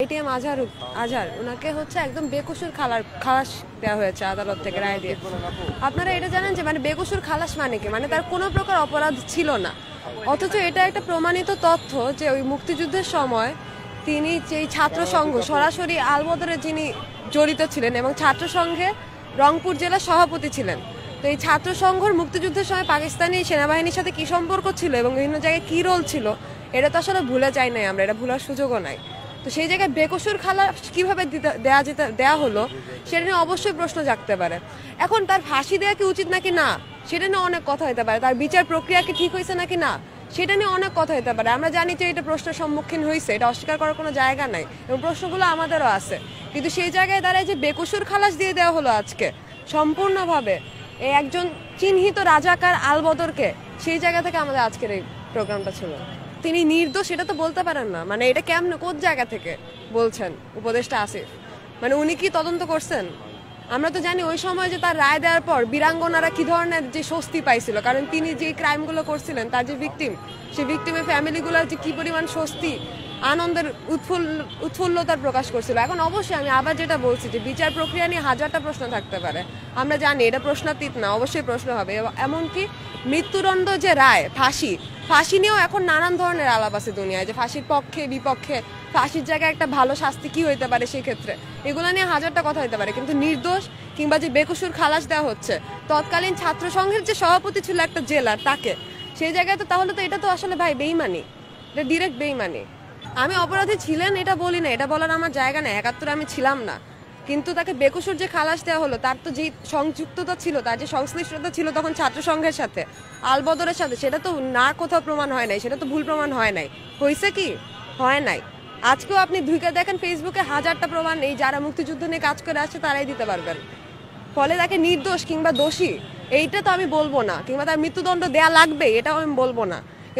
ATM আজহার ওনাকে হচ্ছে একদম বেকসুর খালাস দেওয়া হয়েছে আদালত থেকে রায় দিয়ে। আপনারা এটা জানেন যে মানে বেকসুর খালাস মানে কি, মানে তার কোনো প্রকার অপরাধ ছিল না, অথচ এটা একটা প্রমাণিত তথ্য যে ওই মুক্তিযুদ্ধের সময় তিনি যেই ছাত্র সংঘ সরাসরি আলবদরে যিনি জড়িত ছিলেন এবং ছাত্র সংঘে রংপুর জেলার সভাপতি ছিলেন। তো এই ছাত্র সংঘর মুক্তিযুদ্ধের সময় পাকিস্তানি সেনাবাহিনীর সাথে কি সম্পর্ক ছিল এবং বিভিন্ন জায়গায় কি রোল ছিল, এটা তো আসলে ভুলে যাই নাই আমরা, এটা ভুলার সুযোগও নাই। তো সেই জায়গায় বেকসুর খালাস কিভাবে দেয়া হলো সেটা নিয়ে অবশ্যই প্রশ্ন জাগতে পারে। এখন তার ফাঁসি দেওয়া কি উচিত নাকি না সেটা নিয়ে অনেক কথা হতে পারে, তার বিচার প্রক্রিয়া কি ঠিক হয়েছে নাকি না সেটা নিয়ে অনেক কথা হতে পারে। আমরা জানি যে এটা প্রশ্নের সম্মুখীন হয়েছে, এটা অস্বীকার করার কোনো জায়গা নাই এবং প্রশ্নগুলো আমাদেরও আছে, কিন্তু সেই জায়গায় দাঁড়ায় যে বেকসুর খালাস দিয়ে দেওয়া হলো আজকে সম্পূর্ণভাবে এই একজন চিহ্নিত রাজাকার আলবদরকে, সেই জায়গা থেকে আমাদের আজকের এই প্রোগ্রামটা ছিল। তিনি নির্দোষ এটা তো বলতে পারেন না, মানে এটা কেমন কোন জায়গা থেকে বলছেন উপদেষ্টা আসিফ, মানে উনি কি তদন্ত করছেন? আমরা তো জানি ওই সময় যে তার রায় দেওয়ার পর বীরাঙ্গনারা কি ধরনের যে স্বস্তি পাইছিল, কারণ তিনি যে ক্রাইমগুলো করছিলেন তার যে ভিকটিম, সেই ভিকটিমের ফ্যামিলিগুলোর যে কি পরিমাণ স্বস্তি আনন্দের উৎফুল্লতার প্রকাশ করছিল। এখন অবশ্যই আমি আবার যেটা বলছি যে বিচার প্রক্রিয়া নিয়ে হাজারটা প্রশ্ন থাকতে পারে, আমরা জানি এটা প্রশ্নাতীত না, অবশ্যই প্রশ্ন হবে। এমনকি মৃত্যুদণ্ড যে রায় ফাঁসি নিয়েও এখন নানান ধরনের আলাপ আছে দুনিয়ায়, যে ফাঁসির পক্ষে বিপক্ষে, ফাঁসির জায়গায় একটা ভালো শাস্তি কি হইতে পারে সেই ক্ষেত্রে, এগুলো নিয়ে হাজারটা কথা হইতে পারে। কিন্তু নির্দোষ কিংবা যে বেকসুর খালাস দেওয়া হচ্ছে তৎকালীন ছাত্র সংঘের যে সভাপতি ছিল একটা জেলার, তাকে, সেই জায়গায় তো তাহলে তো এটা তো আসলে ভাই বেইমানি, এটা ডিরেক্ট বেইমানি। আমি অপরাধী ছিলেন এটা বলি না, এটা বলার আমার জায়গা নেই, ৭১ আমি ছিলাম না, কিন্তু তাকে বেকসুর যে খালাস দেওয়া হলো তার তো যে সংযুক্ততা ছিল, তার যে সংশ্লিষ্টতা ছিল তখন ছাত্র সংঘের সাথে, আলবদরের সাথে, সেটা তো না কোথাও প্রমাণ হয় নাই, সেটা তো ভুল প্রমাণ হয় নাই। হয়েছে কি? হয় নাই। আজকেও আপনি ঢুকে দেখেন ফেসবুকে হাজারটা প্রমাণ এই যারা মুক্তিযুদ্ধ নিয়ে কাজ করে আসছে তারাই দিতে পারবেন। ফলে তাকে নির্দোষ কিংবা দোষী এইটা তো আমি বলবো না, কিংবা তার মৃত্যুদণ্ড দেয়া লাগবে এটাও আমি বলবো না।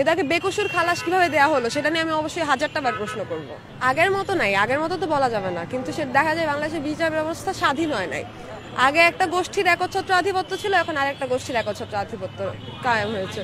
তাকে বেকসুর খালাস কিভাবে দেওয়া হলো সেটা নিয়ে আমি অবশ্যই হাজারটা বার প্রশ্ন করব। আগের মতো নাই, আগের মতো তো বলা যাবে না, কিন্তু সে দেখা যায় বাংলাদেশের বিচার ব্যবস্থা স্বাধীন হয় নাই। আগে একটা গোষ্ঠীর একচ্ছত্র আধিপত্য ছিল, এখন আরেকটা গোষ্ঠীর একচ্ছত্র আধিপত্য কায়েম হয়েছে।